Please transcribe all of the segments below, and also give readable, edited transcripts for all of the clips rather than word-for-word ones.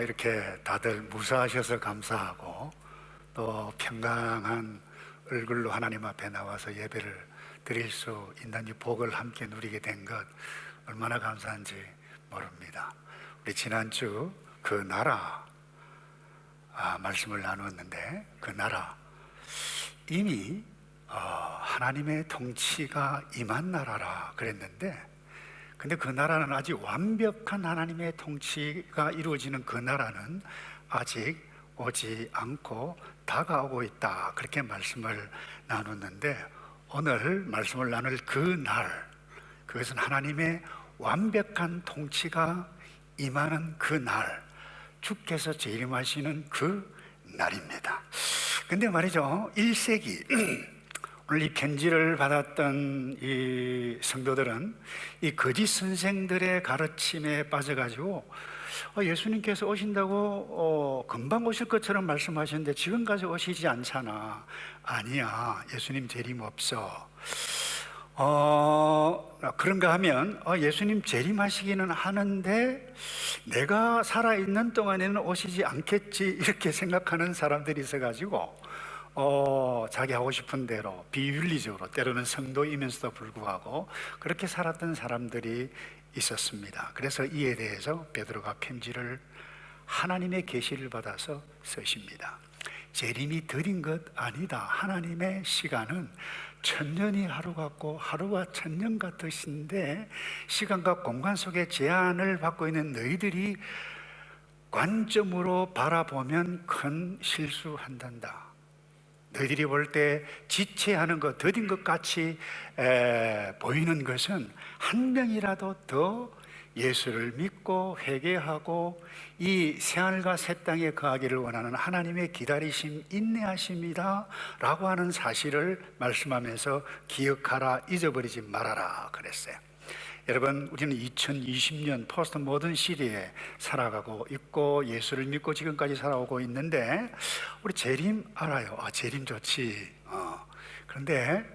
이렇게 다들 무사하셔서 감사하고 또 평강한 얼굴로 하나님 앞에 나와서 예배를 드릴 수 있는 이 복을 함께 누리게 된 것 얼마나 감사한지 모릅니다. 우리 지난주 그 나라 말씀을 나누었는데, 그 나라 이미 하나님의 통치가 임한 나라라 그랬는데, 근데 그 나라는 아직 완벽한 하나님의 통치가 이루어지는 그 나라는 아직 오지 않고 다가오고 있다, 그렇게 말씀을 나눴는데, 오늘 말씀을 나눌 그 날, 그것은 하나님의 완벽한 통치가 임하는 그 날, 주께서 재림하시는 그 날입니다. 근데 말이죠, 1세기 오늘 이 편지를 받았던 이 성도들은 이 거짓 선생들의 가르침에 빠져가지고 예수님께서 오신다고 금방 오실 것처럼 말씀하셨는데 지금까지 오시지 않잖아. 아니야, 예수님 재림 없어. 그런가 하면 예수님 재림하시기는 하는데 내가 살아있는 동안에는 오시지 않겠지, 이렇게 생각하는 사람들이 있어가지고 자기 하고 싶은 대로 비윤리적으로, 때로는 성도이면서도 불구하고 그렇게 살았던 사람들이 있었습니다. 그래서 이에 대해서 베드로가 편지를 하나님의 계시를 받아서 쓰십니다. 재림이 더딘 것 아니다. 하나님의 시간은 천년이 하루 같고 하루가 천년 같으신데, 시간과 공간 속에 제한을 받고 있는 너희들이 관점으로 바라보면 큰 실수한단다. 너희들이 볼 때 지체하는 것, 더딘 것 같이 보이는 것은 한 명이라도 더 예수를 믿고 회개하고 이 새하늘과 새 땅에 거하기를 원하는 하나님의 기다리심, 인내하심이다 라고 하는 사실을 말씀하면서 기억하라, 잊어버리지 말아라 그랬어요. 여러분, 우리는 2020년 포스트 모던 시대에 살아가고 있고 예수를 믿고 지금까지 살아오고 있는데, 우리 재림 알아요. 재림 좋지. 그런데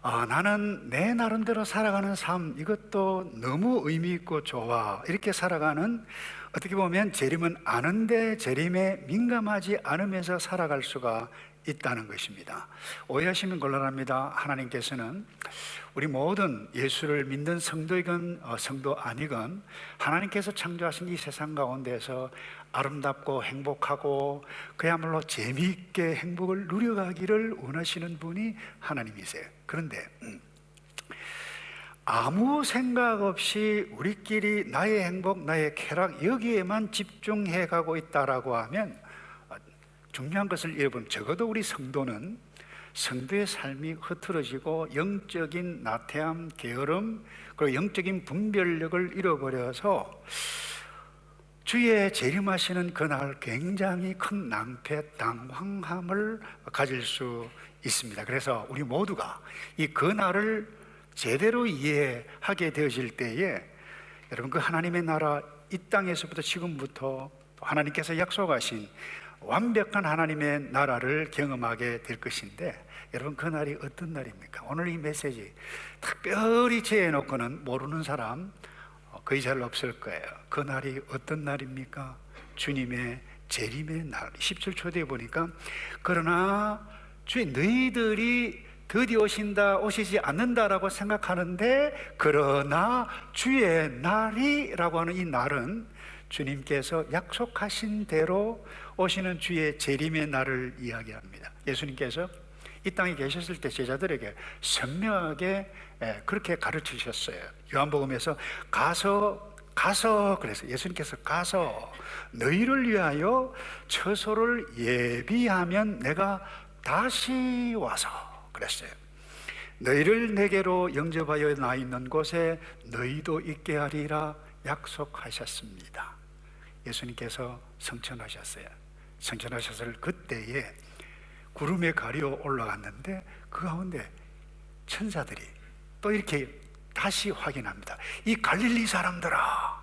나는 내 나름대로 살아가는 삶, 이것도 너무 의미 있고 좋아, 이렇게 살아가는, 어떻게 보면 재림은 아는데 재림에 민감하지 않으면서 살아갈 수가 있다는 것입니다. 오해하시면 곤란합니다. 하나님께서는 우리 모든 예수를 믿는 성도이건 성도 아니건 하나님께서 창조하신 이 세상 가운데서 아름답고 행복하고 그야말로 재미있게 행복을 누려가기를 원하시는 분이 하나님이세요. 그런데 아무 생각 없이 우리끼리 나의 행복, 나의 쾌락, 여기에만 집중해 가고 있다라고 하면 중요한 것을 잃어버리면, 적어도 우리 성도는 성도의 삶이 흐트러지고 영적인 나태함, 게으름, 그리고 영적인 분별력을 잃어버려서 주의 재림하시는 그날 굉장히 큰 낭패, 당황함을 가질 수 있습니다. 그래서 우리 모두가 이 그날을 제대로 이해하게 되어질 때에, 여러분, 그 하나님의 나라, 이 땅에서부터 지금부터 하나님께서 약속하신 완벽한 하나님의 나라를 경험하게 될 것인데, 여러분, 그 날이 어떤 날입니까? 오늘 이 메시지 특별히 제해놓고는 모르는 사람 거의 잘 없을 거예요. 그 날이 어떤 날입니까? 주님의 재림의 날. 17초대에 보니까, 그러나 주의 너희들이 드디어 오신다, 오시지 않는다라고 생각하는데, 그러나 주의 날이라고 하는 이 날은 주님께서 약속하신 대로 오시는 주의 재림의 날을 이야기합니다. 예수님께서 이 땅에 계셨을 때 제자들에게 선명하게 그렇게 가르치셨어요. 요한복음에서 가서 그래서 예수님께서 가서 너희를 위하여 처소를 예비하면 내가 다시 와서 그랬어요. 너희를 내게로 영접하여 나 있는 곳에 너희도 있게 하리라 약속하셨습니다. 예수님께서 성천하셨어요. 성천하셨을 그때에 구름에 가려 올라갔는데 그 가운데 천사들이 또 이렇게 다시 확인합니다. 이 갈릴리 사람들아,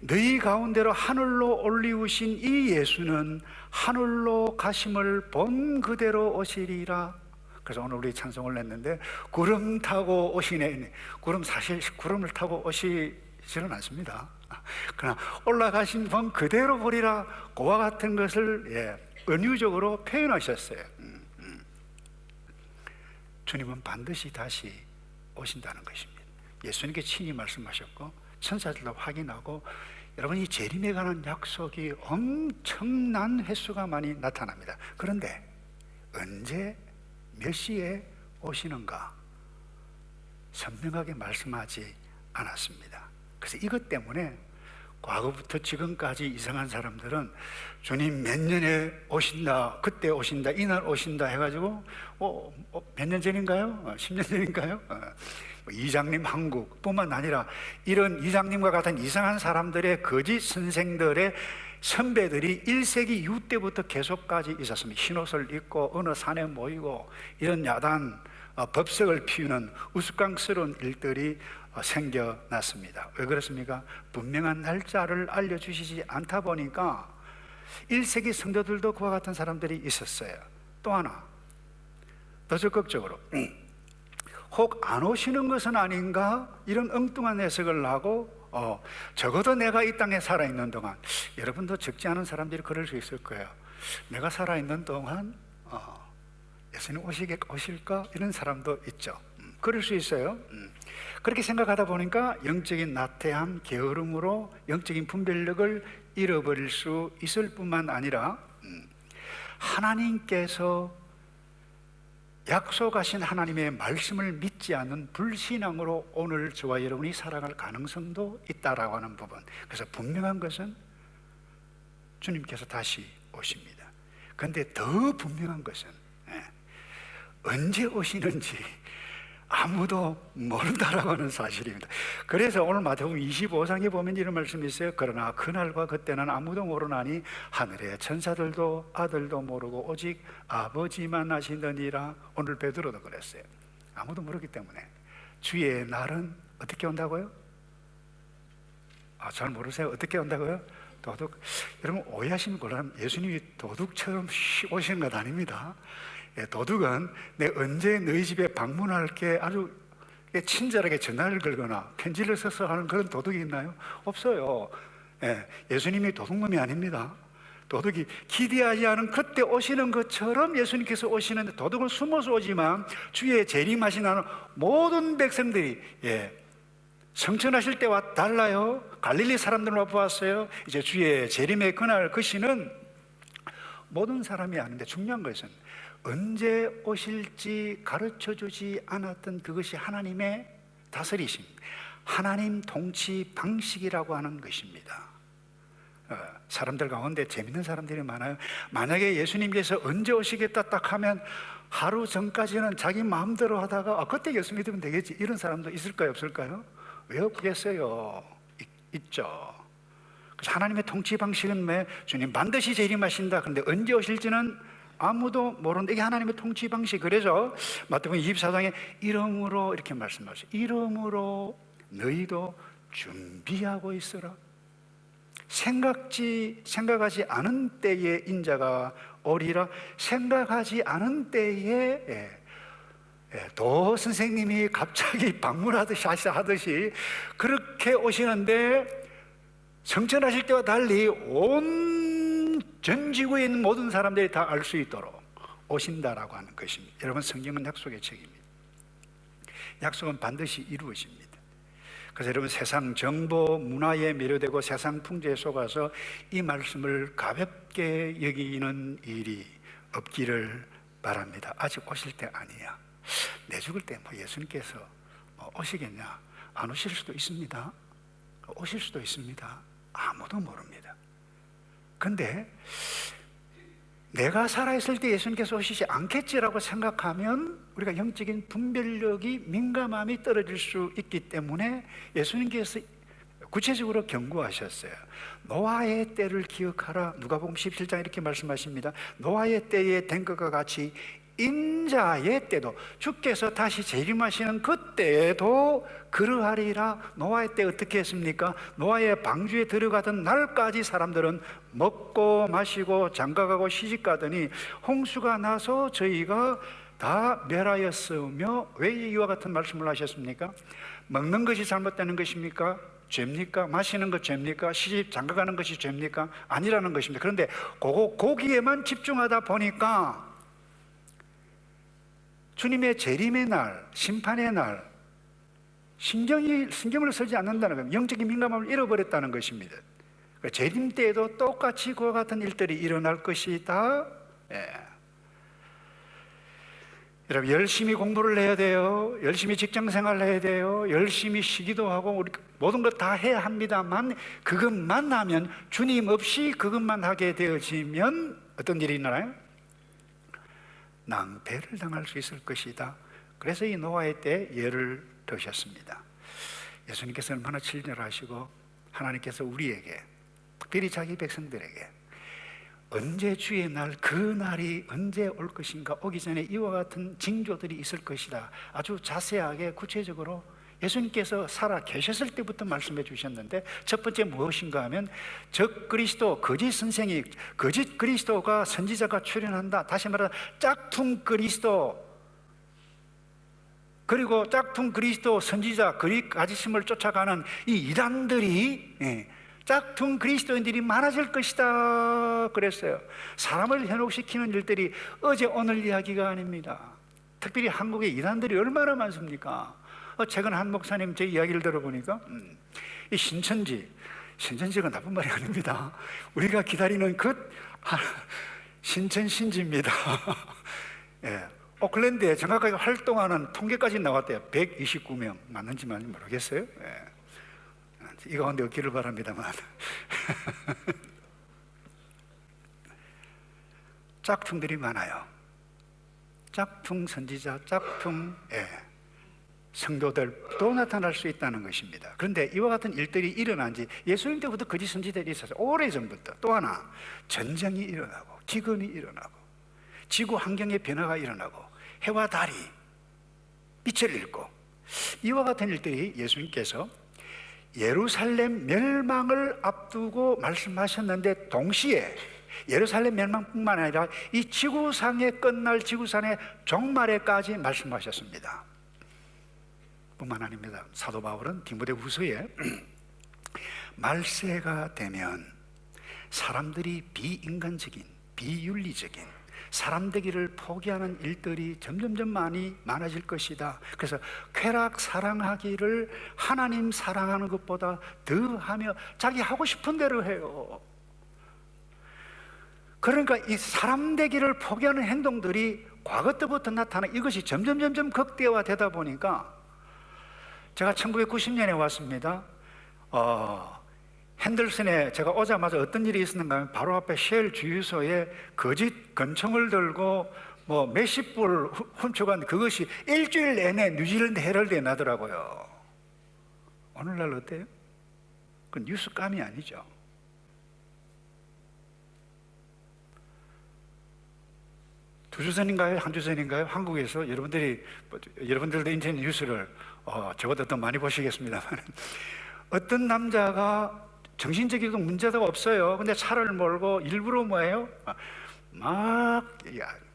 너희 가운데로 하늘로 올리우신 이 예수는 하늘로 가심을 본 그대로 오시리라. 그래서 오늘 우리 찬송을 냈는데, 구름 타고 오시네. 사실 구름을 타고 오시지는 않습니다. 그러나 올라가신 분 그대로 보리라, 그와 같은 것을 은유적으로 표현하셨어요. 주님은 반드시 다시 오신다는 것입니다. 예수님께 친히 말씀하셨고 천사들도 확인하고, 여러분, 이 재림에 관한 약속이 엄청난 횟수가 많이 나타납니다. 그런데 언제 몇 시에 오시는가 선명하게 말씀하지 않았습니다. 그래서 이것 때문에 과거부터 지금까지 이상한 사람들은 주님 몇 년에 오신다, 그때 오신다, 이날 오신다 해가지고 몇 년 전인가요? 10년 전인가요? 이장님 한국뿐만 아니라 이런 이장님과 같은 이상한 사람들의 거짓 선생들의 선배들이 1세기 이후 때부터 계속까지 있었습니다. 흰옷을 입고 어느 산에 모이고 이런 야단 법석을 피우는 우스꽝스러운 일들이 생겨났습니다. 왜 그렇습니까? 분명한 날짜를 알려주시지 않다 보니까 1세기 성도들도 그와 같은 사람들이 있었어요. 또 하나, 더 적극적으로 혹 안 오시는 것은 아닌가, 이런 엉뚱한 해석을 하고 적어도 내가 이 땅에 살아있는 동안, 여러분도 적지 않은 사람들이 그럴 수 있을 거예요. 내가 살아있는 동안 예수님 오실까? 이런 사람도 있죠. 그럴 수 있어요. 그렇게 생각하다 보니까 영적인 나태함, 게으름으로 영적인 분별력을 잃어버릴 수 있을 뿐만 아니라 하나님께서 약속하신 하나님의 말씀을 믿지 않는 불신앙으로 오늘 저와 여러분이 살아갈 가능성도 있다라고 하는 부분. 그래서 분명한 것은 주님께서 다시 오십니다. 그런데 더 분명한 것은 언제 오시는지 아무도 모른다라고 하는 사실입니다. 그래서 오늘 마태복음 25장에 보면 이런 말씀이 있어요. 그러나 그날과 그때는 아무도 모르나니 하늘의 천사들도 아들도 모르고 오직 아버지만 아시느니라. 오늘 베드로도 그랬어요. 아무도 모르기 때문에. 주의 날은 어떻게 온다고요? 잘 모르세요? 어떻게 온다고요? 도둑. 여러분 오해하시면 곤란. 예수님이 도둑처럼 오시는 것 아닙니다. 도둑은 내 언제 너희 집에 방문할게 아주 친절하게 전화를 걸거나 편지를 써서 하는 그런 도둑이 있나요? 없어요. 예수님이 도둑놈이 아닙니다. 도둑이 기대하지 않은 그때 오시는 것처럼 예수님께서 오시는데, 도둑은 숨어서 오지만 주의 재림하시는 모든 백성들이 성천하실 때와 달라요. 갈릴리 사람들만 보았어요. 이제 주의 재림의 그날 그 시는 모든 사람이 아는데, 중요한 것은 언제 오실지 가르쳐주지 않았던 그것이 하나님의 다스리심, 하나님 통치 방식이라고 하는 것입니다. 사람들 가운데 재밌는 사람들이 많아요. 만약에 예수님께서 언제 오시겠다 딱 하면 하루 전까지는 자기 마음대로 하다가 그때 예수 믿으면 되겠지, 이런 사람도 있을까요, 없을까요? 왜 없겠어요? 있죠. 그래서 하나님의 통치 방식은 주님 반드시 재림하신다. 그런데 언제 오실지는 아무도 모르는데, 이게 하나님의 통치 방식. 그래서 마태복음 24장에 이러므로 이렇게 말씀하셨어요. 이러므로 너희도 준비하고 있으라. 생각하지 않은 때에 인자가 오리라. 생각하지 않은 때에 도 선생님이 갑자기 방문하듯이 하듯이 그렇게 오시는데, 성천하실 때와 달리 온 전 지구에 있는 모든 사람들이 다 알 수 있도록 오신다라고 하는 것입니다. 여러분, 성경은 약속의 책입니다. 약속은 반드시 이루어집니다. 그래서 여러분, 세상 정보 문화에 매료되고 세상 풍조에 속아서 이 말씀을 가볍게 여기는 일이 없기를 바랍니다. 아직 오실 때 아니야. 내 죽을 때 예수님께서 오시겠냐? 안 오실 수도 있습니다. 오실 수도 있습니다. 아무도 모릅니다. 근데 내가 살아있을 때 예수님께서 오시지 않겠지라고 생각하면 우리가 영적인 분별력이, 민감함이 떨어질 수 있기 때문에 예수님께서 구체적으로 경고하셨어요. 노아의 때를 기억하라. 누가복음 17장 이렇게 말씀하십니다. 노아의 때에 된 것과 같이 인자의 때도, 주께서 다시 재림하시는 그때에도 그러하리라. 노아의 때 어떻게 했습니까? 노아의 방주에 들어가던 날까지 사람들은 먹고 마시고 장가가고 시집가더니 홍수가 나서 저희가 다 멸하였으며, 왜 이와 같은 말씀을 하셨습니까? 먹는 것이 잘못되는 것입니까? 죄입니까? 마시는 것 죄입니까? 시집 장가가는 것이 죄입니까? 아니라는 것입니다. 그런데 거기에만 집중하다 보니까 주님의 재림의 날, 심판의 날 신경을 쓰지 않는다는 겁니다. 영적인 민감함을 잃어버렸다는 것입니다. 재림 때에도 똑같이 그와 같은 일들이 일어날 것이다. 여러분, 열심히 공부를 해야 돼요. 열심히 직장 생활을 해야 돼요. 열심히 쉬기도 하고 우리 모든 것 다 해야 합니다만, 그것만 하면, 주님 없이 그것만 하게 되어지면 어떤 일이 일어나요? 낭패를 당할 수 있을 것이다. 그래서 이 노아의 때 예를 드셨습니다. 예수님께서 얼마나 친절하시고 하나님께서 우리에게, 특별히 자기 백성들에게 언제 주의 날, 그 날이 언제 올 것인가, 오기 전에 이와 같은 징조들이 있을 것이다, 아주 자세하게 구체적으로 예수님께서 살아 계셨을 때부터 말씀해 주셨는데, 첫 번째 무엇인가 하면 적 그리스도, 거짓 선생이, 거짓 그리스도가 선지자가 출현한다. 다시 말하면 짝퉁 그리스도, 그리고 짝퉁 그리스도 선지자, 그리 가지심을 쫓아가는 이 이단들이, 짝퉁 그리스도인들이 많아질 것이다 그랬어요. 사람을 현혹시키는 일들이 어제 오늘 이야기가 아닙니다. 특별히 한국의 이단들이 얼마나 많습니까? 최근 한 목사님 제 이야기를 들어보니까 이 신천지가 나쁜 말이 아닙니다. 우리가 기다리는 신천신지입니다. 오클랜드에 정확하게 활동하는 통계까지 나왔대요. 129명 맞는지 모르겠어요. 이 가운데 없기를 바랍니다만 짝퉁들이 많아요. 짝퉁 선지자, 짝퉁 성도들도 나타날 수 있다는 것입니다. 그런데 이와 같은 일들이 일어난 지 예수님 때부터 거짓 선지자들이 있어서 오래전부터. 또 하나, 전쟁이 일어나고 기근이 일어나고 지구 환경의 변화가 일어나고 해와 달이 빛을 잃고, 이와 같은 일들이 예수님께서 예루살렘 멸망을 앞두고 말씀하셨는데, 동시에 예루살렘 멸망뿐만 아니라 이 지구상의 끝날, 지구상의 종말에까지 말씀하셨습니다. 뿐만 아닙니다. 사도 바울은 디모데후서에 말세가 되면 사람들이 비인간적인, 비윤리적인 사람 되기를 포기하는 일들이 점점점 많아질 것이다. 그래서 쾌락 사랑하기를 하나님 사랑하는 것보다 더하며 자기 하고 싶은 대로 해요. 그러니까 이 사람 되기를 포기하는 행동들이 과거 때부터 나타나, 이것이 점점 극대화되다 보니까, 제가 1990년에 왔습니다. 핸들슨에 제가 오자마자 어떤 일이 있었는가 하면, 바로 앞에 쉘 주유소에 거짓 권총을 들고 몇십 불 훔쳐간 그것이 일주일 내내 뉴질랜드 헤럴드에 나더라고요. 오늘날 어때요? 그건 뉴스감이 아니죠. 두 주 전인가요? 한 주 전인가요? 한국에서 여러분들도 인터넷 뉴스를 저보다 더 많이 보시겠습니다만, 어떤 남자가 정신적인 문제가 없어요. 근데 차를 몰고 일부러 막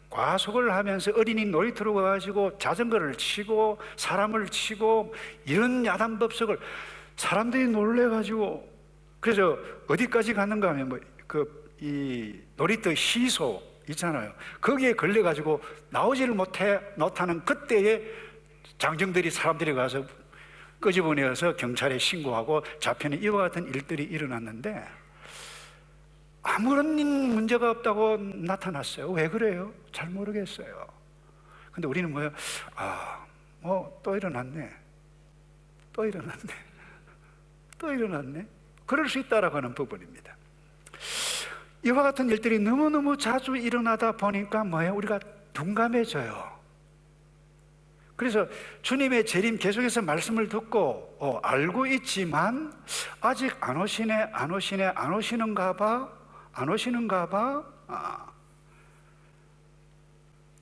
과속을 하면서 어린이 놀이터로 가가지고 자전거를 치고 사람을 치고, 이런 야단 법석을 사람들이 놀래가지고, 그래서 어디까지 갔는가 하면 이 놀이터 시소 있잖아요. 거기에 걸려가지고 나오지를 못하는 그때에 장정들이, 사람들이 가서 끄집어내어서 경찰에 신고하고 잡혀는 이와 같은 일들이 일어났는데, 아무런 문제가 없다고 나타났어요. 왜 그래요? 잘 모르겠어요. 근데 우리는 또 일어났네. 그럴 수 있다라고 하는 부분입니다. 이와 같은 일들이 너무너무 자주 일어나다 보니까 우리가 둔감해져요. 그래서 주님의 재림 계속해서 말씀을 듣고 알고 있지만, 아직 안 오시는가 봐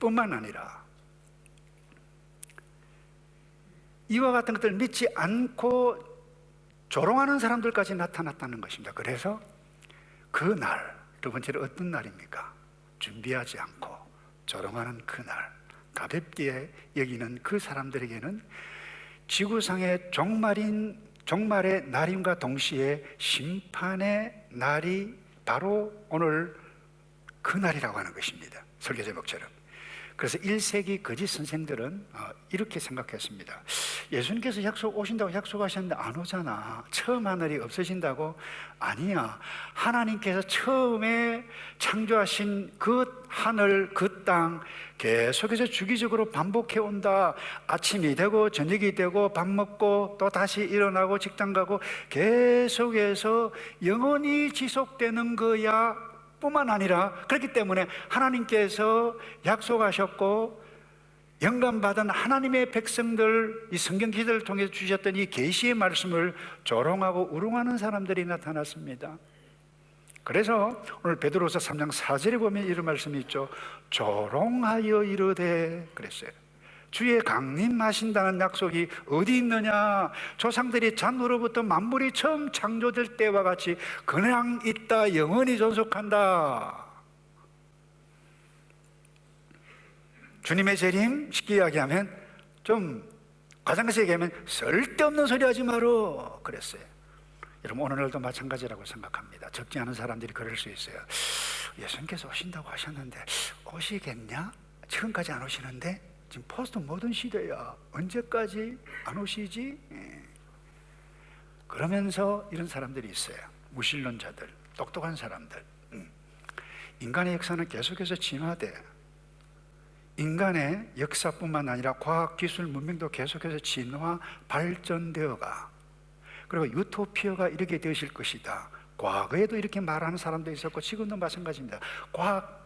뿐만 아니라 이와 같은 것들을 믿지 않고 조롱하는 사람들까지 나타났다는 것입니다. 그래서 그 날, 두 번째로 어떤 날입니까? 준비하지 않고 조롱하는 그 날, 가볍게 여기는 그 사람들에게는 지구상의 종말인 종말의 날임과 동시에 심판의 날이 바로 오늘 그 날이라고 하는 것입니다. 설교 제목처럼. 그래서 1세기 거짓 선생들은 이렇게 생각했습니다. 예수님께서 오신다고 약속하셨는데 안 오잖아. 처음 하늘이 없어진다고? 아니야. 하나님께서 처음에 창조하신 그 하늘, 그 땅 계속해서 주기적으로 반복해 온다. 아침이 되고 저녁이 되고 밥 먹고 또 다시 일어나고 직장 가고 계속해서 영원히 지속되는 거야 뿐만 아니라, 그렇기 때문에 하나님께서 약속하셨고 영감받은 하나님의 백성들, 이 성경 기자를 통해서 주셨던 이 계시의 말씀을 조롱하고 우롱하는 사람들이 나타났습니다. 그래서 오늘 베드로서 3장 4절에 보면 이런 말씀이 있죠. 조롱하여 이르되 그랬어요. 주의 강림하신다는 약속이 어디 있느냐? 조상들이 잔으로부터 만물이 처음 창조될 때와 같이 그냥 있다, 영원히 존속한다. 주님의 재림, 쉽게 이야기하면, 좀 과장해서 얘기하면 쓸데없는 소리 하지 마라 그랬어요. 여러분, 오늘날도 마찬가지라고 생각합니다. 적지 않은 사람들이 그럴 수 있어요. 예수님께서 오신다고 하셨는데 오시겠냐? 지금까지 안 오시는데? 지금 포스트 모던 시대야. 언제까지 안 오시지? 그러면서 이런 사람들이 있어요. 무신론자들, 똑똑한 사람들. 인간의 역사는 계속해서 진화돼. 인간의 역사뿐만 아니라 과학, 기술, 문명도 계속해서 진화, 발전되어가. 그리고 유토피아가 이렇게 되실 것이다. 과거에도 이렇게 말하는 사람도 있었고 지금도 마찬가지입니다. 과학,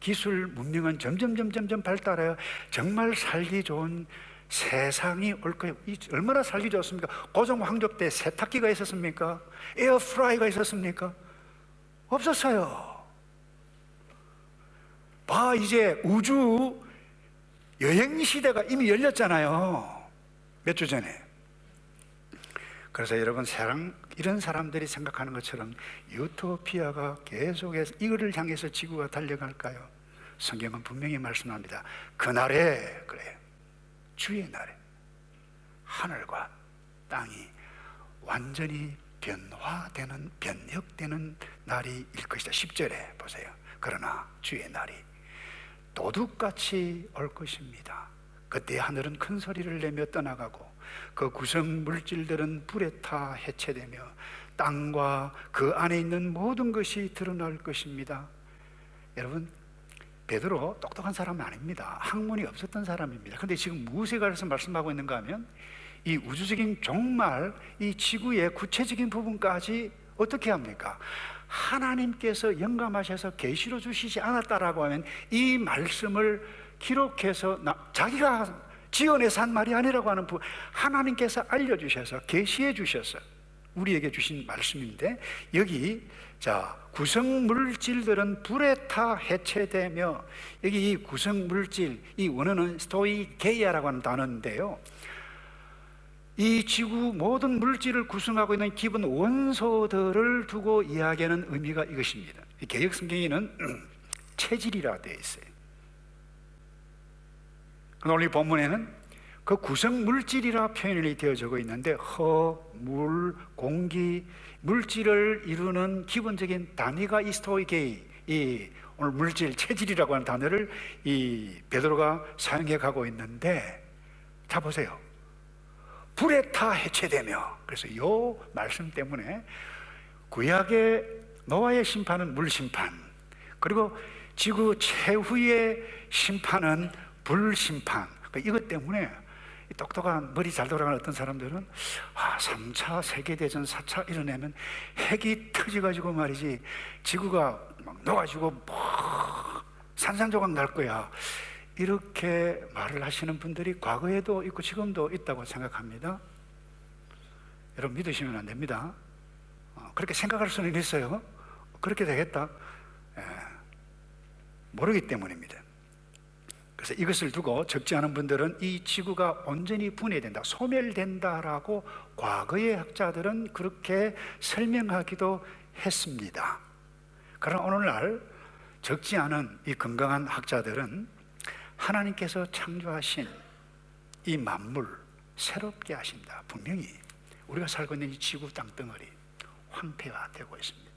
기술, 문명은 점점 발달해요. 정말 살기 좋은 세상이 올 거예요. 얼마나 살기 좋습니까? 고종 황제 때 세탁기가 있었습니까? 에어프라이가 있었습니까? 없었어요. 이제 우주 여행 시대가 이미 열렸잖아요. 몇 주 전에. 그래서 여러분, 이런 사람들이 생각하는 것처럼 유토피아가 계속해서 이거를 향해서 지구가 달려갈까요? 성경은 분명히 말씀합니다. 그날에, 그래요, 주의 날에 하늘과 땅이 완전히 변혁되는 날이 일 것이다. 10절에 보세요. 그러나 주의 날이 도둑같이 올 것입니다. 그때 하늘은 큰 소리를 내며 떠나가고 그 구성 물질들은 불에 타 해체되며 땅과 그 안에 있는 모든 것이 드러날 것입니다. 여러분, 베드로 똑똑한 사람은 아닙니다. 학문이 없었던 사람입니다. 그런데 지금 무엇에 관해서 말씀하고 있는가 하면, 이 우주적인 종말, 이 지구의 구체적인 부분까지 어떻게 합니까? 하나님께서 영감하셔서 계시로 주시지 않았다라고 하면 이 말씀을 기록해서 자기가 지어내서 한 말이 아니라고 하는 부분, 하나님께서 알려주셔서 계시해 주셔서 우리에게 주신 말씀인데, 여기 구성 물질들은 불에 타 해체되며, 여기 이 구성 물질, 이 원어는 스토이게이아라고 하는 단어인데요, 이 지구 모든 물질을 구성하고 있는 기본 원소들을 두고 이야기하는 의미가 이것입니다. 개역 성경에는 체질이라 되어 있어요. 오늘 이 본문에는 그 구성 물질이라 표현이 되어져 있는데, 물, 공기, 물질을 이루는 기본적인 단위가 이 스토이게이, 이 오늘 물질, 체질이라고 하는 단어를 이 베드로가 사용해 가고 있는데, 자 보세요. 불에 타 해체되며, 그래서 이 말씀 때문에 구약의 노아의 심판은 물심판, 그리고 지구 최후의 심판은 불심판. 이것 때문에 똑똑한 머리 잘 돌아가는 어떤 사람들은 3차 세계대전, 4차 일어나면 핵이 터져가지고 말이지 지구가 막 녹아지고 산산조각 날 거야, 이렇게 말을 하시는 분들이 과거에도 있고 지금도 있다고 생각합니다. 여러분, 믿으시면 안 됩니다. 그렇게 생각할 수는 있어요. 그렇게 되겠다? 모르기 때문입니다. 그래서 이것을 두고 적지 않은 분들은 이 지구가 온전히 분해된다, 소멸된다라고 과거의 학자들은 그렇게 설명하기도 했습니다. 그러나 오늘날 적지 않은 이 건강한 학자들은 하나님께서 창조하신 이 만물 새롭게 하신다, 분명히 우리가 살고 있는 이 지구 땅덩어리 황폐화되고 있습니다.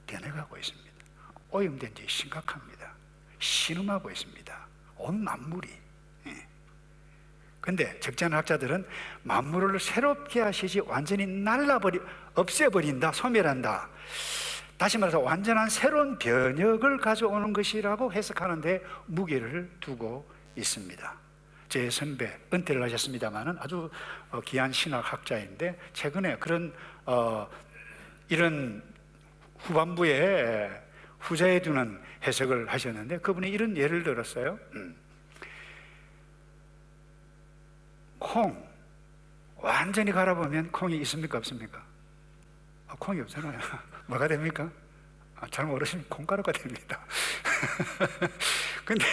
변해가고 있습니다. 오염된 지 심각합니다. 신음하고 있습니다. 온 만물이. 그런데 적잖은 학자들은 만물을 새롭게 하시지 완전히 없애버린다, 소멸한다, 다시 말해서 완전한 새로운 변혁을 가져오는 것이라고 해석하는데 무게를 두고 있습니다. 제 선배, 은퇴를 하셨습니다마는 아주 귀한 신학학자인데 최근에 그런 이런 후반부에 후자에 두는 해석을 하셨는데 그분이 이런 예를 들었어요. 콩 완전히 갈아보면 콩이 있습니까 없습니까? 콩이 없잖아요. 뭐가 됩니까? 잘 모르시면 콩가루가 됩니다. 근데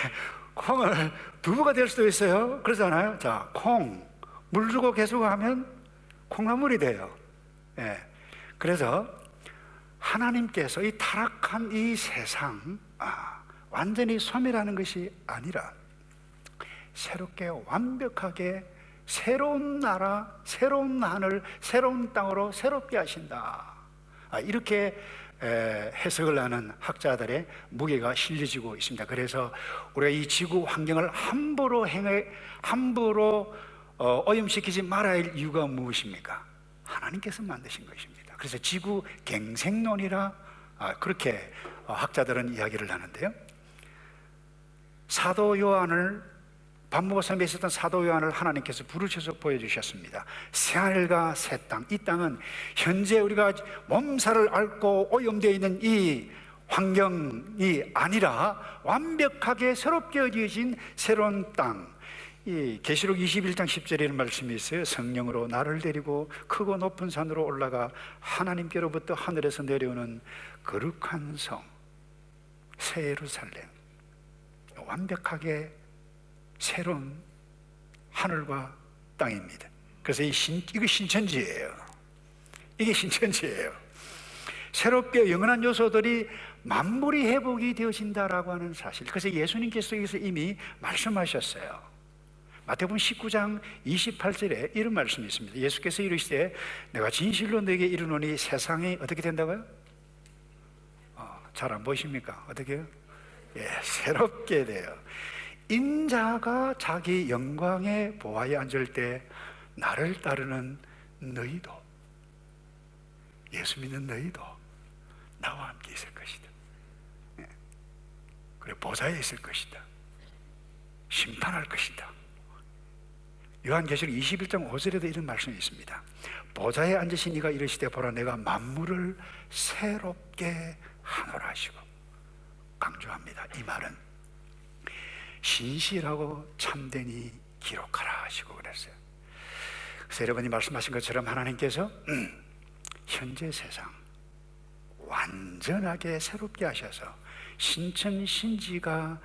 콩을 두부가 될 수도 있어요. 그러잖아요. 자, 콩 물 주고 계속 하면 콩나물이 돼요. 예. 그래서 하나님께서 이 타락한 이 세상 완전히 소멸하는 것이 아니라 새롭게 완벽하게 새로운 나라, 새로운 하늘, 새로운 땅으로 새롭게 하신다. 이렇게 해석을 하는 학자들의 무게가 실려지고 있습니다. 그래서 우리가 이 지구 환경을 함부로 오염시키지 말아야 할 이유가 무엇입니까? 하나님께서 만드신 것입니다. 그래서 지구 갱생론이라 그렇게 학자들은 이야기를 하는데요. 사도 요한을 반모가 섬에 있었던 사도 요한을 하나님께서 부르셔서 보여주셨습니다. 새하늘과 새 땅, 이 땅은 현재 우리가 몸살을 앓고 오염되어 있는 이 환경이 아니라 완벽하게 새롭게 얻어진 새로운 땅. 이 계시록 21장 10절에 이런 말씀이 있어요. 성령으로 나를 데리고 크고 높은 산으로 올라가 하나님께로부터 하늘에서 내려오는 거룩한 성 새 예루살렘, 완벽하게 새로운 하늘과 땅입니다. 그래서 이게 신천지예요. 이게 신천지예요. 새롭게 영원한 요소들이 만물이 회복이 되어진다라고 하는 사실. 그래서 예수님께서 여기서 이미 말씀하셨어요. 마태복음 19장 28절에 이런 말씀이 있습니다. 예수께서 이르시되 내가 진실로 너에게 이르노니 세상이 어떻게 된다고요? 잘 안 보이십니까? 어떻게 해요? 예, 새롭게 돼요. 인자가 자기 영광의 보화에 앉을 때 나를 따르는 너희도, 예수 믿는 너희도 나와 함께 있을 것이다. 예. 그리고 보좌에 있을 것이다. 심판할 것이다. 요한계시록 21장 5절에도 이런 말씀이 있습니다. 보좌에 앉으신 이가 이르시되 보라 내가 만물을 새롭게 하노라 하시고, 강조합니다. 이 말은 신실하고 참되니 기록하라 하시고 그랬어요. 그래서 여러분이 말씀하신 것처럼 하나님께서 현재 세상 완전하게 새롭게 하셔서 신천신지가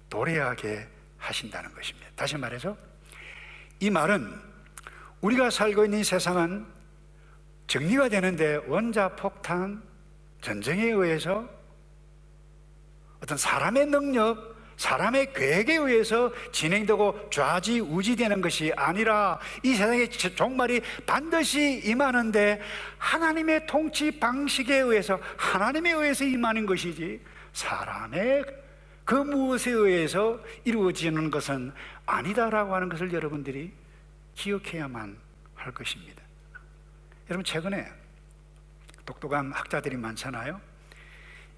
도래하게 하신다는 것입니다. 다시 말해서 이 말은 우리가 살고 있는 이 세상은 정리가 되는데 원자폭탄 전쟁에 의해서 어떤 사람의 능력, 사람의 계획에 의해서 진행되고 좌지우지되는 것이 아니라 이 세상의 종말이 반드시 임하는데 하나님의 통치 방식에 의해서, 하나님에 의해서 임하는 것이지 사람의 그 무엇에 의해서 이루어지는 것은 아니다라고 하는 것을 여러분들이 기억해야만 할 것입니다. 여러분, 최근에 똑똑한 학자들이 많잖아요.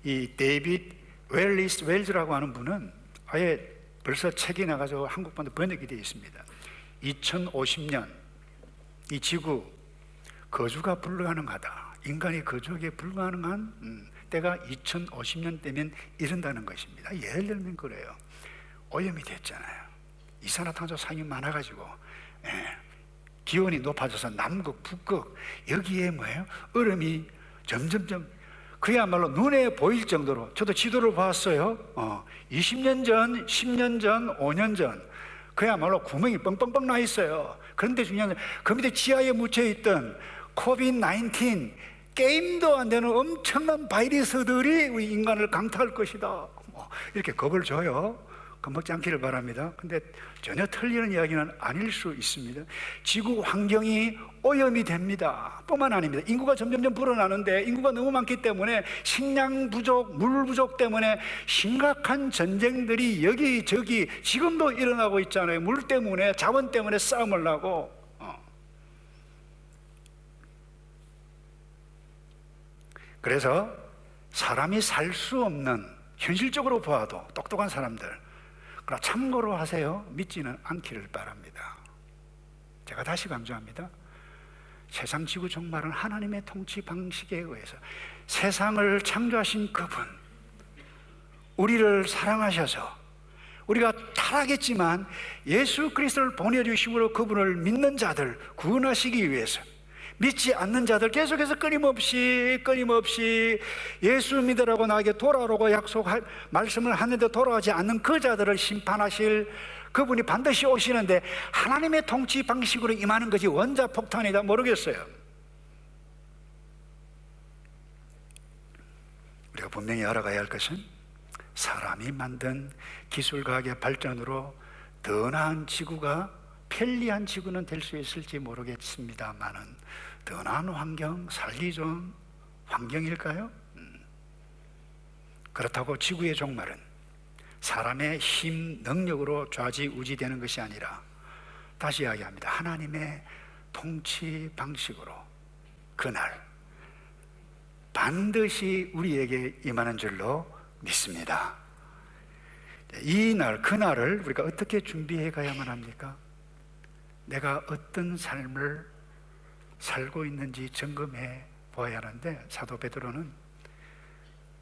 이 데이빗 웰즈라고 하는 분은 아예 벌써 책이 나가서 한국판도 번역이 되어 있습니다. 2050년 이 지구 거주가 불가능하다, 인간이 거주하기에 불가능한 때가 2050년 되면 이른다는 것입니다. 예를 들면 그래요. 오염이 됐잖아요. 이산화탄소 상이 많아가지고 기온이 높아져서 남극, 북극 여기에 뭐예요? 얼음이 점점점 그야말로 눈에 보일 정도로, 저도 지도를 봤어요. 20년 전, 10년 전, 5년 전 그야말로 구멍이 뻥뻥뻥 나 있어요. 그런데 중요한 건 그 밑에 지하에 묻혀있던 코비드-19 게임도 안 되는 엄청난 바이러스들이 우리 인간을 강타할 것이다, 이렇게 겁을 줘요. 겁먹지 않기를 바랍니다. 근데 전혀 틀리는 이야기는 아닐 수 있습니다. 지구 환경이 오염이 됩니다. 뿐만 아닙니다. 인구가 점점점 불어나는데 인구가 너무 많기 때문에 식량 부족, 물 부족 때문에 심각한 전쟁들이 여기저기 지금도 일어나고 있잖아요. 물 때문에, 자원 때문에 싸움을 하고. 그래서 사람이 살 수 없는, 현실적으로 보아도 똑똑한 사람들, 그러나 참고로 하세요. 믿지는 않기를 바랍니다. 제가 다시 강조합니다. 세상 지구 종말은 하나님의 통치 방식에 의해서, 세상을 창조하신 그분, 우리를 사랑하셔서 우리가 타락했지만 예수 그리스도를 보내주심으로 그분을 믿는 자들 구원하시기 위해서, 믿지 않는 자들 계속해서 끊임없이 예수 믿으라고 나에게 돌아오라고 약속할 말씀을 하는데 돌아오지 않는 그 자들을 심판하실 그분이 반드시 오시는데, 하나님의 통치 방식으로 임하는 것이 원자폭탄이다 모르겠어요. 우리가 분명히 알아가야 할 것은, 사람이 만든 기술과학의 발전으로 더 나은 지구가, 편리한 지구는 될 수 있을지 모르겠습니다만은 더 나은 환경, 살기 좋은 환경일까요? 그렇다고 지구의 종말은 사람의 힘, 능력으로 좌지우지되는 것이 아니라, 다시 이야기합니다. 하나님의 통치 방식으로 그날 반드시 우리에게 임하는 줄로 믿습니다. 이 날, 그날을 우리가 어떻게 준비해 가야만 합니까? 내가 어떤 삶을 살고 있는지 점검해 보아야 하는데, 사도 베드로는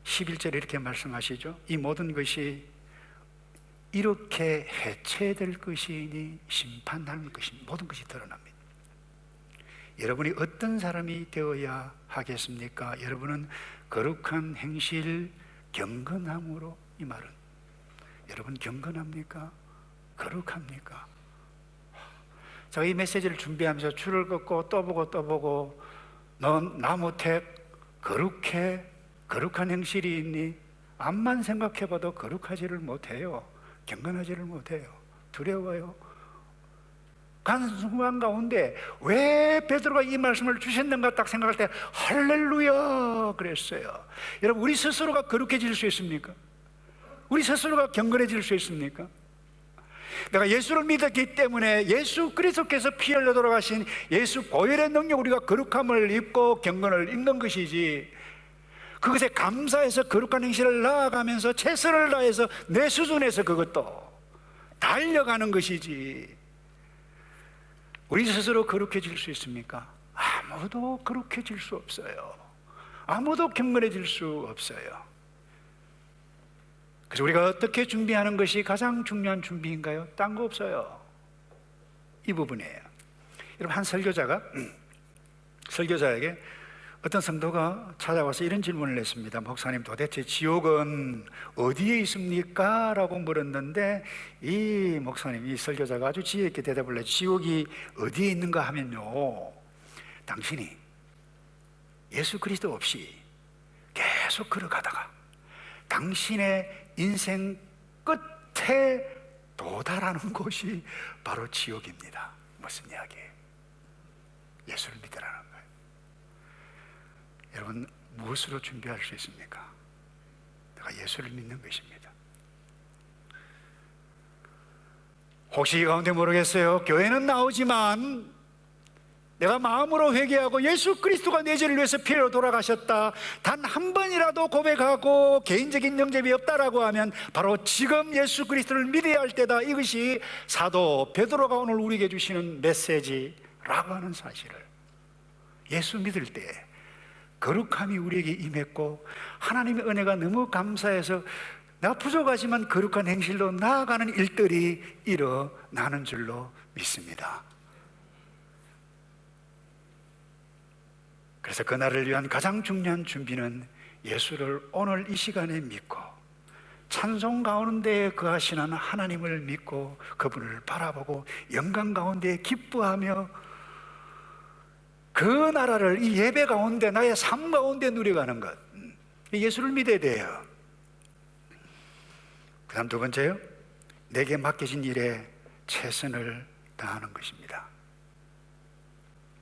11절에 이렇게 말씀하시죠. 이 모든 것이 이렇게 해체될 것이니 심판할 것이니 모든 것이 드러납니다. 여러분이 어떤 사람이 되어야 하겠습니까? 여러분은 거룩한 행실, 경건함으로, 이 말은 여러분 경건합니까? 거룩합니까? 제가 이 메시지를 준비하면서 줄을 긋고 또 보고 넌 나 못해? 거룩해? 거룩한 행실이 있니? 암만 생각해봐도 거룩하지를 못해요. 경건하지를 못해요. 두려워요. 가는 순간 가운데 왜 베드로가 이 말씀을 주셨는가 딱 생각할 때 할렐루야 그랬어요. 여러분, 우리 스스로가 거룩해질 수 있습니까? 우리 스스로가 경건해질 수 있습니까? 내가 예수를 믿었기 때문에 예수 그리스도께서 피 흘려 돌아가신 예수 보혈의 능력, 우리가 거룩함을 입고 경건을 입는 것이지, 그것에 감사해서 거룩한 행실을 나아가면서 최선을 다해서 내 수준에서 그것도 달려가는 것이지, 우리 스스로 거룩해질 수 있습니까? 아무도 거룩해질 수 없어요. 아무도 경건해질 수 없어요. 그래서 우리가 어떻게 준비하는 것이 가장 중요한 준비인가요? 딴 거 없어요. 이 부분이에요. 여러분, 한 설교자에게 어떤 성도가 찾아와서 이런 질문을 했습니다. 목사님, 도대체 지옥은 어디에 있습니까? 라고 물었는데, 이 목사님, 이 설교자가 아주 지혜 있게 대답을 해요. 지옥이 어디에 있는가 하면요, 당신이 예수 그리스도 없이 계속 걸어가다가 당신의 인생 끝에 도달하는 곳이 바로 지옥입니다. 무슨 이야기예요? 예수를 믿으라는 거예요. 여러분, 무엇으로 준비할 수 있습니까? 내가 예수를 믿는 것입니다. 혹시 이 가운데 모르겠어요. 교회는 나오지만 내가 마음으로 회개하고 예수 그리스도가 내 죄를 위해서 피로 돌아가셨다, 단 한 번이라도 고백하고 개인적인 영접이 없다라고 하면 바로 지금 예수 그리스도를 믿어야 할 때다. 이것이 사도 베드로가 오늘 우리에게 주시는 메시지라고 하는 사실을, 예수 믿을 때 거룩함이 우리에게 임했고 하나님의 은혜가 너무 감사해서 내가 부족하지만 거룩한 행실로 나아가는 일들이 일어나는 줄로 믿습니다. 그래서 그날을 위한 가장 중요한 준비는 예수를 오늘 이 시간에 믿고 찬송 가운데 거하시는 하나님을 믿고 그분을 바라보고 영광 가운데 기뻐하며 그 나라를 이 예배 가운데, 나의 삶 가운데 누려가는 것, 예수를 믿어야 돼요. 그 다음 두 번째요, 내게 맡겨진 일에 최선을 다하는 것입니다.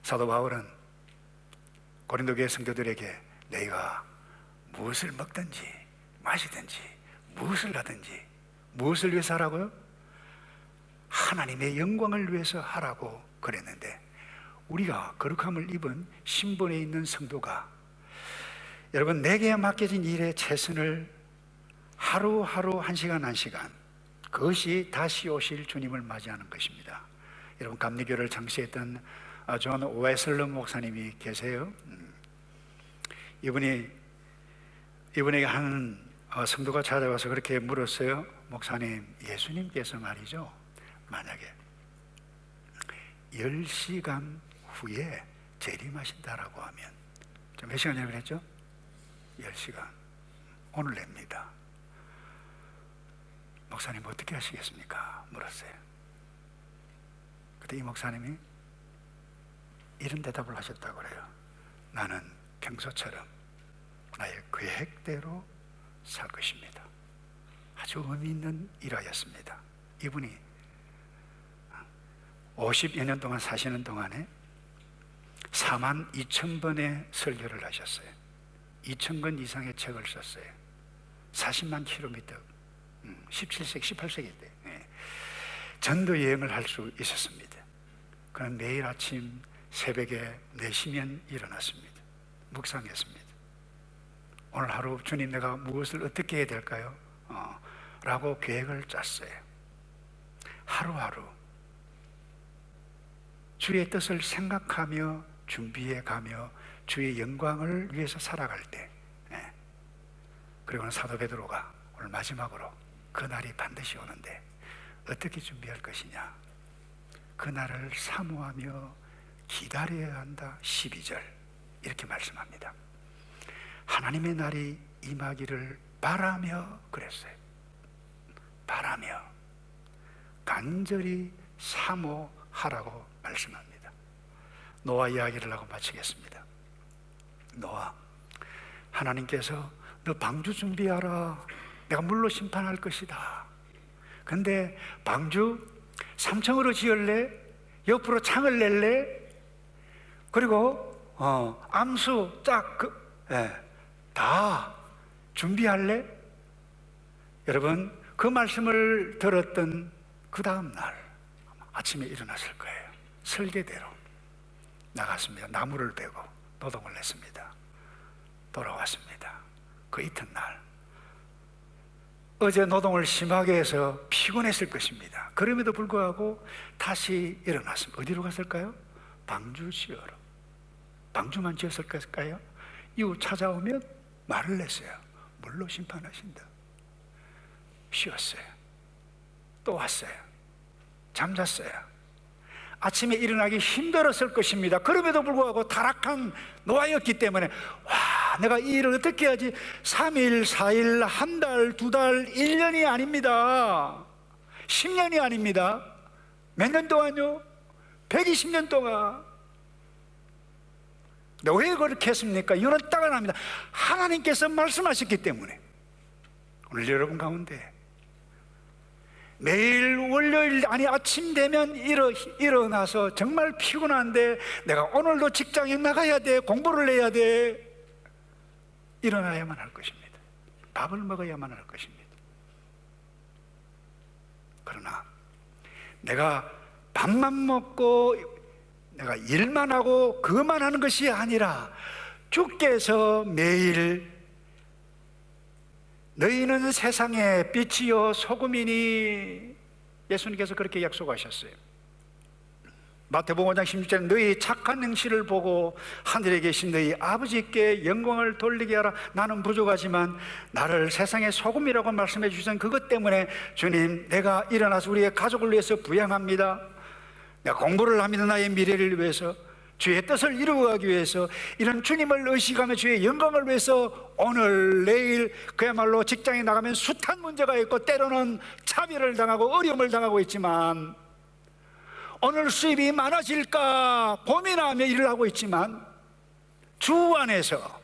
사도 바울은 고린도 교회 성도들에게 너희가 무엇을 먹든지 마시든지 무엇을 하든지 무엇을 위해서 하라고요? 하나님의 영광을 위해서 하라고 그랬는데, 우리가 거룩함을 입은 신분에 있는 성도가 여러분 내게 맡겨진 일에 최선을 하루하루 한 시간 한 시간, 그것이 다시 오실 주님을 맞이하는 것입니다. 여러분 감리교를 창시했던 존 웨슬러 목사님이 계세요. 이분에게 한 성도가 찾아와서 그렇게 물었어요. 목사님, 예수님께서 말이죠, 만약에 10시간 후에 재림하신다라고 하면, 몇 시간이라고 그랬죠? 10시간, 오늘 냅니다. 목사님 어떻게 하시겠습니까? 물었어요. 그때 이 목사님이 이런 대답을 하셨다고 그래요. 나는 평소처럼 나의 계획대로 살 것입니다. 아주 의미 있는 일화였습니다. 이분이 50여 년 동안 사시는 동안에 42,000번의 설교를 하셨어요. 2,000권 이상의 책을 썼어요. 40만 킬로미터, 17세기, 18세기 때 전도 여행을 할 수 있었습니다. 그는 매일 아침 새벽에 4시면 일어났습니다. 묵상했습니다. 오늘 하루 주님 내가 무엇을 어떻게 해야 될까요? 라고 계획을 짰어요. 하루하루 주의 뜻을 생각하며 준비해 가며 주의 영광을 위해서 살아갈 때, 그리고는 사도 베드로가 오늘 마지막으로 그날이 반드시 오는데 어떻게 준비할 것이냐, 그날을 사모하며 기다려야 한다. 12절 이렇게 말씀합니다. 하나님의 날이 임하기를 바라며 그랬어요. 바라며 간절히 사모하라고 말씀합니다. 노아 이야기를 하고 마치겠습니다. 노아, 하나님께서 너 방주 준비하라. 내가 물로 심판할 것이다. 근데 방주 3층으로 지을래? 옆으로 창을 낼래? 그리고 암수 딱 다 준비할래? 여러분 그 말씀을 들었던 그 다음 날 아침에 일어났을 거예요. 설계대로 나갔습니다. 나무를 베고 노동을 했습니다. 돌아왔습니다. 그 이튿날 어제 노동을 심하게 해서 피곤했을 것입니다. 그럼에도 불구하고 다시 일어났습니다. 어디로 갔을까요? 방주 지으러. 방주만 지었을까요? 이후 찾아오면 말을 냈어요. 물로 심판하신다. 쉬었어요. 또 왔어요. 잠잤어요. 아침에 일어나기 힘들었을 것입니다. 그럼에도 불구하고 타락한 노아였기 때문에 내가 이 일을 어떻게 해야지. 3일, 4일, 한 달, 2달, 1년이 아닙니다. 10년이 아닙니다. 몇 년 동안요? 120년 동안. 왜 그렇게 했습니까? 이유는 딱 하나입니다. 하나님께서 말씀하셨기 때문에. 오늘 여러분 가운데 매일 월요일 아침 되면 일어나서 정말 피곤한데 내가 오늘도 직장에 나가야 돼, 공부를 해야 돼, 일어나야만 할 것입니다. 밥을 먹어야만 할 것입니다. 그러나 내가 밥만 먹고 내가 일만 하고 그것만 하는 것이 아니라 주께서 매일 너희는 세상의 빛이요 소금이니, 예수님께서 그렇게 약속하셨어요. 마태복음 5장 16절에 너희 착한 행실을 보고 하늘에 계신 너희 아버지께 영광을 돌리게 하라. 나는 부족하지만 나를 세상의 소금이라고 말씀해 주신 그것 때문에 주님, 내가 일어나서 우리의 가족을 위해서 부양합니다. 내가 공부를 합니다. 나의 미래를 위해서, 주의 뜻을 이루어가기 위해서, 이런 주님을 의식하며 주의 영광을 위해서 오늘 내일 그야말로 직장에 나가면 숱한 문제가 있고 때로는 차별을 당하고 어려움을 당하고 있지만, 오늘 수입이 많아질까 고민하며 일을 하고 있지만 주 안에서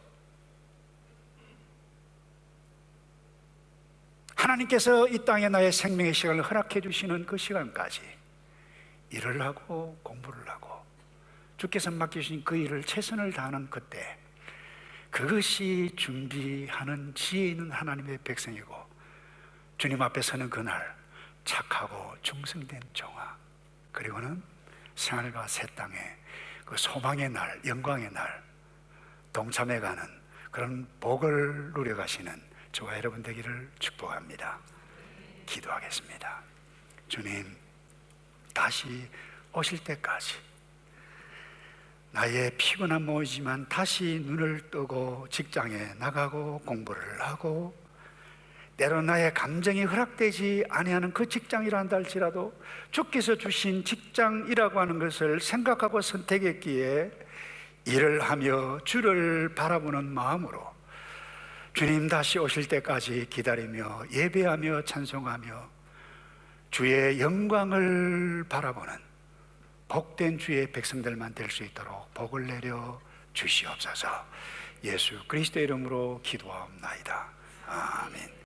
하나님께서 이 땅에 나의 생명의 시간을 허락해 주시는 그 시간까지 일을 하고 공부를 하고 주께서 맡기신 그 일을 최선을 다하는 그때, 그것이 준비하는 지혜 있는 하나님의 백성이고 주님 앞에 서는 그날 착하고 충성된 종아, 그리고는 생활과 새 땅에 그 소망의 날, 영광의 날 동참해가는 그런 복을 누려가시는 저와 여러분 되기를 축복합니다. 기도하겠습니다. 주님, 다시 오실 때까지 나의 피곤한 몸이지만 다시 눈을 뜨고 직장에 나가고 공부를 하고, 때로 나의 감정이 허락되지 아니하는 그 직장이라 한다 할지라도 주께서 주신 직장이라고 하는 것을 생각하고 선택했기에 일을 하며 주를 바라보는 마음으로 주님 다시 오실 때까지 기다리며 예배하며 찬송하며 주의 영광을 바라보는 복된 주의 백성들만 될 수 있도록 복을 내려 주시옵소서. 예수 그리스도의 이름으로 기도하옵나이다.